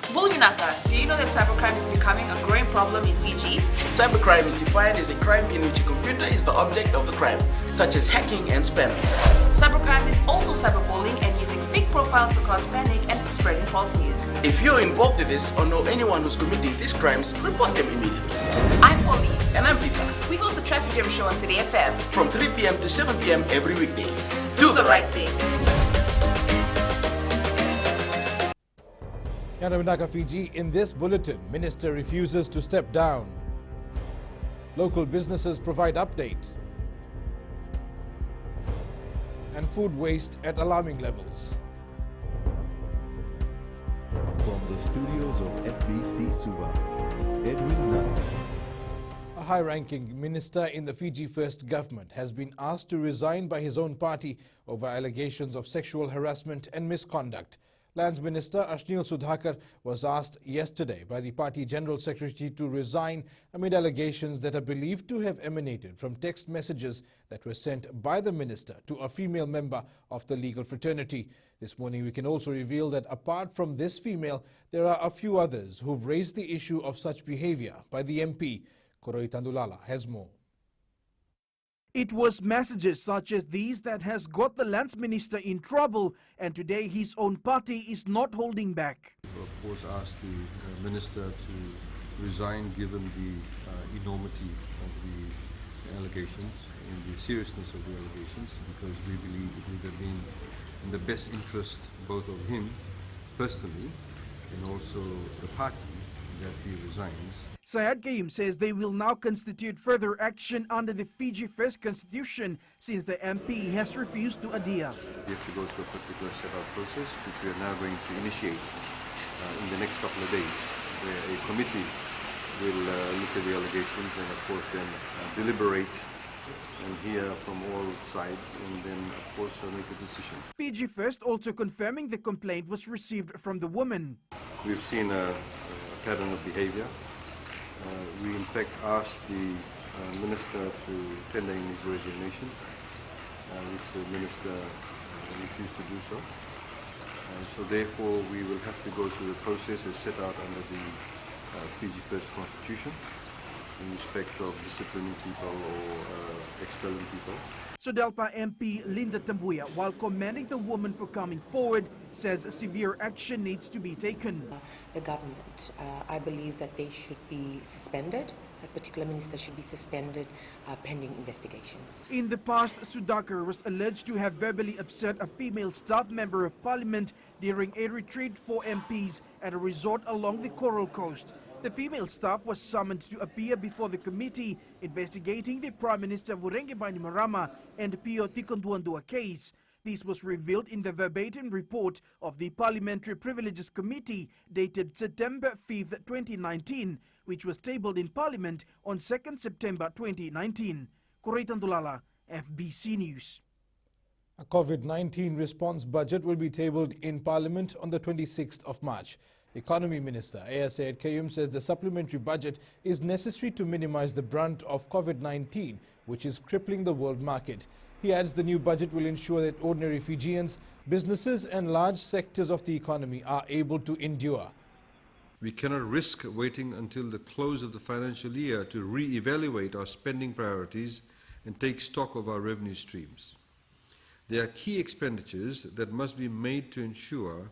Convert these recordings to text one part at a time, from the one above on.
Bulginaka, do you know that cybercrime is becoming a growing problem in Fiji? Cybercrime is defined as a crime in which a computer is the object of the crime, such as hacking and spamming. Cybercrime is also cyberbullying and using fake profiles to cause panic and spreading false news. If you're involved in this or know anyone who's committing these crimes, report them immediately. I'm Polly. And I'm Peter. We host the Traffic Jam Show on City FM. From 3 p.m. to 7 p.m. every weekday. Do the right thing. Yanabindaka, Fiji, in this bulletin, Minister refuses to step down. Local businesses provide update. And food waste at alarming levels. From the studios of FBC Suva, Edwin Nunn. A high-ranking minister in the Fiji First government has been asked to resign by his own party over allegations of sexual harassment and misconduct. Lands Minister Ashnil Sudhakar was asked yesterday by the party General Secretary to resign amid allegations that are believed to have emanated from text messages that were sent by the minister to a female member of the legal fraternity. This morning we can also reveal that apart from this female, there are a few others who've raised the issue of such behavior by the MP. Koroi Tandulala has more. It was messages such as these that has got the Lands Minister in trouble, and today his own party is not holding back. Of course, asked the Minister to resign given the enormity of the allegations and the seriousness of the allegations, because we believe it would have been in the best interest both of him personally and also the party that he resigns. Syed Kayum says they will now constitute further action under the Fiji First Constitution since the MP has refused to adhere. We have to go through a particular set-out process, which we are now going to initiate in the next couple of days, where a committee will look at the allegations and of course then deliberate and hear from all sides and then of course make a decision. Fiji First also confirming the complaint was received from the woman. We've seen a pattern of behavior. We in fact asked the Minister to tender in his resignation, which the Minister refused to do so. So therefore we will have to go through the process as set out under the Fiji First Constitution in respect of disciplining people or expelling people. Sodelpa MP Linda Tambuya, while commending the woman for coming forward, says severe action needs to be taken. The government, I believe that they should be suspended. That particular minister should be suspended pending investigations. In the past, Sudhakar was alleged to have verbally upset a female staff member of parliament during a retreat for MPs at a resort along the Coral Coast. The female staff was summoned to appear before the committee investigating the Prime Minister Vurenge Bainimarama and Pio Tikonduandua case. This was revealed in the verbatim report of the Parliamentary Privileges Committee dated September 5, 2019, which was tabled in Parliament on 2nd September 2019. Koroi Tandulala, FBC News. A COVID-19 response budget will be tabled in Parliament on the 26th of March. Economy Minister Syed Kayum says the supplementary budget is necessary to minimize the brunt of COVID-19, which is crippling the world market. He adds the new budget will ensure that ordinary Fijians, businesses and large sectors of the economy are able to endure. We cannot risk waiting until the close of the financial year to re-evaluate our spending priorities and take stock of our revenue streams. There are key expenditures that must be made to ensure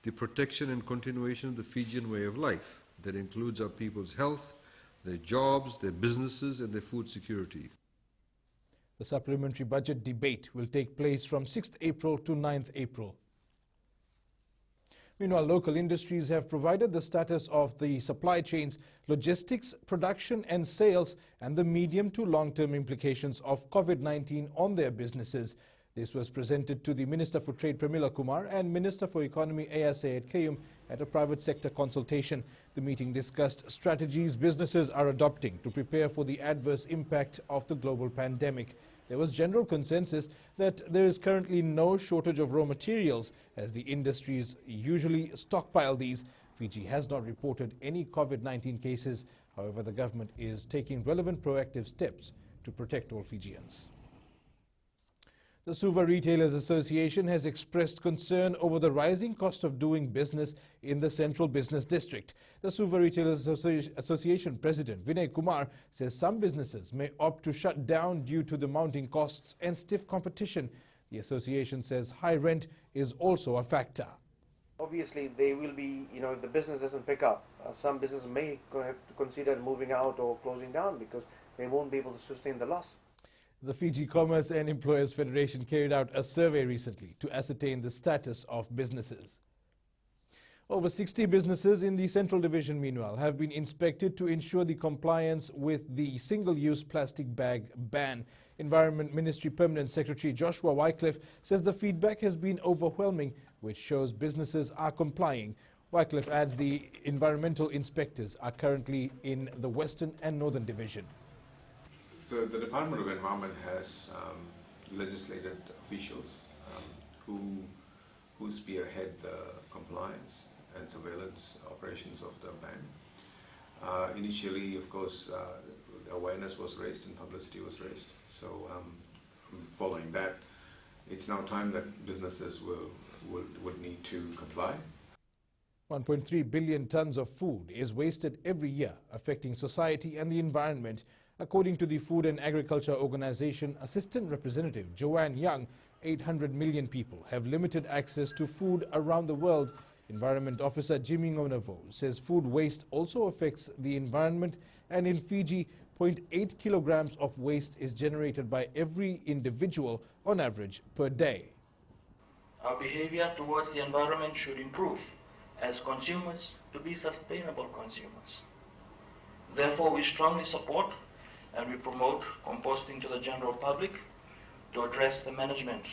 the protection and continuation of the Fijian way of life. That includes our people's health, their jobs, their businesses and their food security. The supplementary budget debate will take place from 6th April to 9th April. Meanwhile, local industries have provided the status of the supply chains, logistics, production and sales and the medium to long-term implications of COVID-19 on their businesses. This was presented to the Minister for Trade Pramila Kumar and Minister for Economy Syed Kayum at a private sector consultation. The meeting discussed strategies businesses are adopting to prepare for the adverse impact of the global pandemic. There was general consensus that there is currently no shortage of raw materials as the industries usually stockpile these. Fiji has not reported any COVID-19 cases. However, the government is taking relevant proactive steps to protect all Fijians. The Suva Retailers Association has expressed concern over the rising cost of doing business in the Central Business District. The Suva Retailers Association President Vinay Kumar says some businesses may opt to shut down due to the mounting costs and stiff competition. The association says high rent is also a factor. Obviously, they will be, if the business doesn't pick up, some businesses may have to consider moving out or closing down because they won't be able to sustain the loss. The Fiji Commerce and Employers Federation carried out a survey recently to ascertain the status of businesses. Over 60 businesses in the Central Division, meanwhile, have been inspected to ensure the compliance with the single-use plastic bag ban. Environment Ministry Permanent Secretary Joshua Wycliffe says the feedback has been overwhelming, which shows businesses are complying. Wycliffe adds the environmental inspectors are currently in the Western and Northern Division. The Department of Environment has legislated officials who spearhead the compliance and surveillance operations of the ban. Initially, of course, awareness was raised and publicity was raised. So following that, it's now time that businesses would need to comply. 1.3 billion tons of food is wasted every year, affecting society and the environment. According to the Food and Agriculture Organization Assistant Representative Joanne Young, 800 million people have limited access to food around the world. Environment Officer Jimmy Ngonavo says food waste also affects the environment, and in Fiji, 0.8 kilograms of waste is generated by every individual on average per day. Our behavior towards the environment should improve as consumers to be sustainable consumers. Therefore, we strongly support and we promote composting to the general public to address the management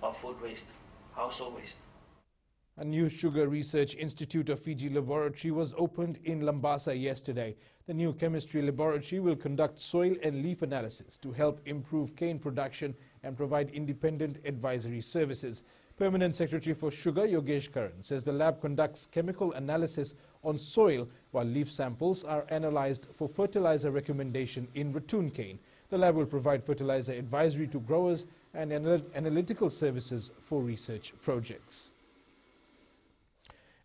of food waste, household waste. A new Sugar Research Institute of Fiji laboratory was opened in Lambasa yesterday. The new chemistry laboratory will conduct soil and leaf analysis to help improve cane production and provide independent advisory services. Permanent Secretary for Sugar, Yogesh Karan, says the lab conducts chemical analysis on soil while leaf samples are analyzed for fertilizer recommendation in ratoon cane. The lab will provide fertilizer advisory to growers and analytical services for research projects.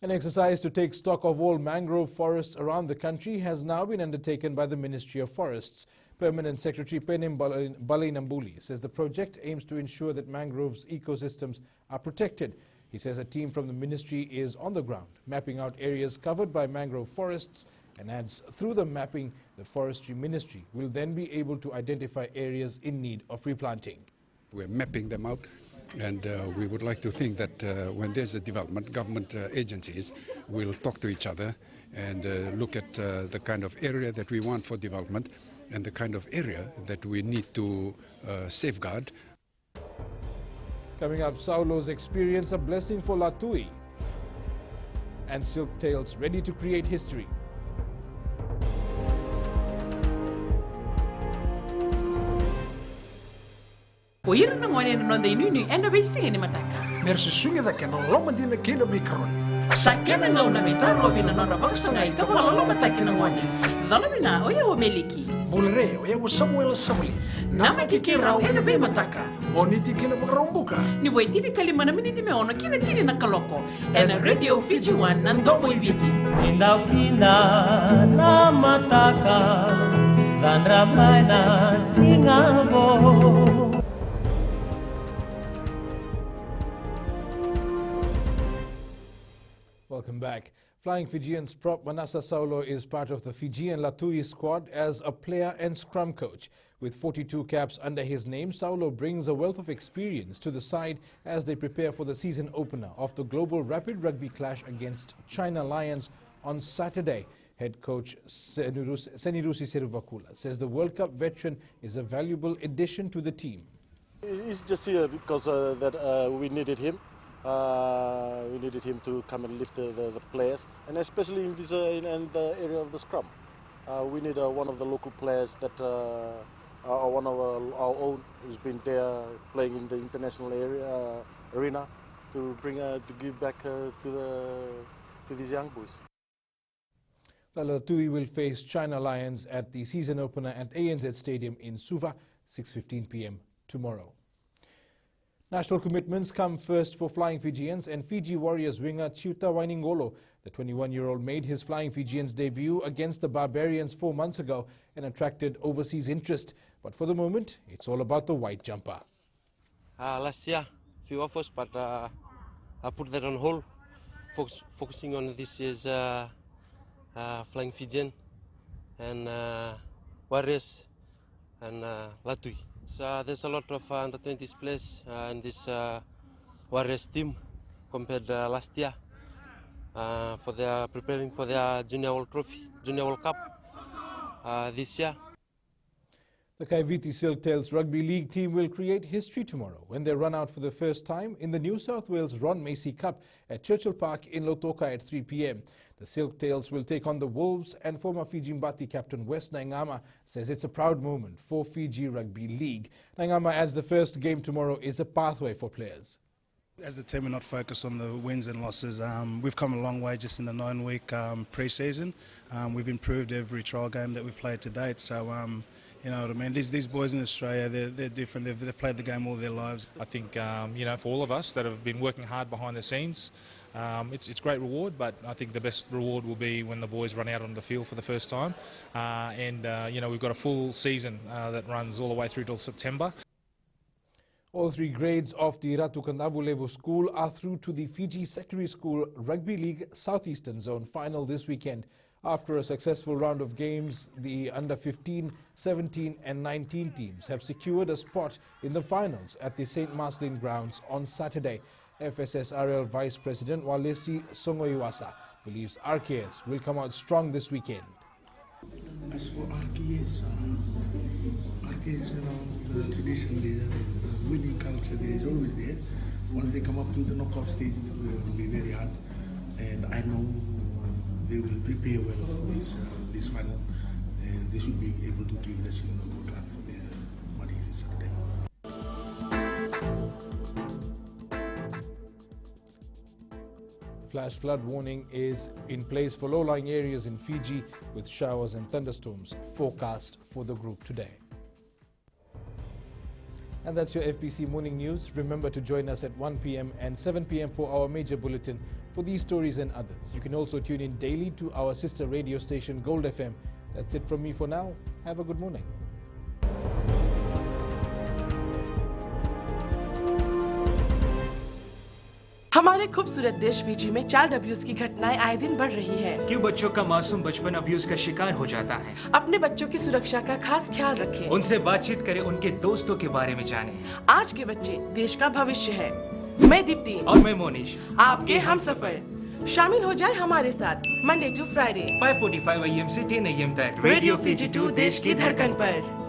An exercise to take stock of all mangrove forests around the country has now been undertaken by the Ministry of Forests. Permanent Secretary Penem Balinambuli says the project aims to ensure that mangroves ecosystems are protected. He says a team from the ministry is on the ground, mapping out areas covered by mangrove forests, and adds through the mapping, the Forestry Ministry will then be able to identify areas in need of replanting. We're mapping them out. And we would like to think that when there's a development, government agencies will talk to each other and look at the kind of area that we want for development and the kind of area that we need to safeguard. Coming up, Saulo's experience a blessing for Latui, and Silk Tales ready to create history. Oira na ngone no de nunu enda be singe ni mataka. Mersusunga da kena loma dina kena mikron. Sakena ngau na mitaro bina no rabaksa ngai ka wala loma taki na ngone. Dalo bina oya o meliki. Bulre oya o Samuel Samuli. Nama kikira o enda be mataka. Oniti kena bakarombuka. Ni waitiri kalima na miniti me ono kina tiri na kaloko. Ena Radio Fiji One na ndomo ibiti. Indau kina na mataka. Dan ramai na singabo. Welcome back. Flying Fijians prop Manasa Saulo is part of the Fijian Latui squad as a player and scrum coach. With 42 caps under his name, Saulo brings a wealth of experience to the side as they prepare for the season opener of the Global Rapid Rugby clash against China Lions on Saturday. Head coach Senirusi Seruvakula says the World Cup veteran is a valuable addition to the team. He's just here because we needed him. We needed him to come and lift the players, and especially in this in the area of the scrum. We need one of the local players that are one of our own who's been there playing in the international arena to bring to give back to these young boys. The Latui will face China Lions at the season opener at ANZ Stadium in Suva, 6:15 p.m. tomorrow. National commitments come first for Flying Fijians, and Fiji Warriors winger Chiuta Wainingolo, the 21-year-old, made his Flying Fijians debut against the Barbarians 4 months ago and attracted overseas interest. But for the moment, it's all about the white jumper. Last year, few offers, but I put that on hold, focusing on this year's Flying Fijian and Warriors and Latui. So there's a lot of under-20s players in this Warriors team compared to last year. For their preparing for their Junior World Cup this year. The Kaiviti Silktails Rugby League team will create history tomorrow when they run out for the first time in the New South Wales Ron Macy Cup at Churchill Park in Lautoka at 3 p.m. The Silktails will take on the Wolves, and former Fiji Mbati captain Wes Naingama says it's a proud moment for Fiji Rugby League. Naingama adds the first game tomorrow is a pathway for players. As a team, we're not focused on the wins and losses. We've come a long way just in the 9-week pre-season. We've improved every trial game that we've played to date. So, you know what I mean? These boys in Australia, they're different. They've played the game all their lives. I think, you know, for all of us that have been working hard behind the scenes, it's great reward, but I think the best reward will be when the boys run out on the field for the first time. You know, we've got a full season that runs all the way through till September. All 3 grades of the Ratu Kandavulevu School are through to the Fiji Secondary School Rugby League Southeastern Zone final this weekend. After a successful round of games, the under 15, 17 and 19 teams have secured a spot in the finals at the St. Marcelin grounds on Saturday. FSSRL Vice President Walesi Songoiwasa believes RKS will come out strong this weekend. As for RKS, you know, traditionally there is a winning culture. There is always there. Once they come up to the knockout stage, it will be very hard. And I know they will prepare well for this final, and they should be able to give us, you know, good luck for their money this Saturday. Flash flood warning is in place for low-lying areas in Fiji, with showers and thunderstorms forecast for the group today. And that's your FBC Morning News. Remember to join us at 1 p.m. and 7 p.m. for our major bulletin for these stories and others. You can also tune in daily to our sister radio station Gold FM. That's it from me for now. Have a good morning. हमारे खूबसूरत देश Fiji में child abuse की घटनाएं आए दिन बढ़ रही हैं। क्यों बच्चों का मासूम बचपन अब्यूज का शिकार हो जाता है? अपने बच्चों की सुरक्षा का खास ख्याल रखें। उनसे बातचीत करें, उनके दोस्तों के बारे में जानें। आज के बच्चे देश का भविष्य है। मैं दीप्ति और मैं मोनिश, आपके हमसफर। शामिल हो जाए हमारे साथ मंडे टू फ्राइडे 5:45 AM से 10 AM तक रेडियो फिजी 2 देश की धड़कन पर।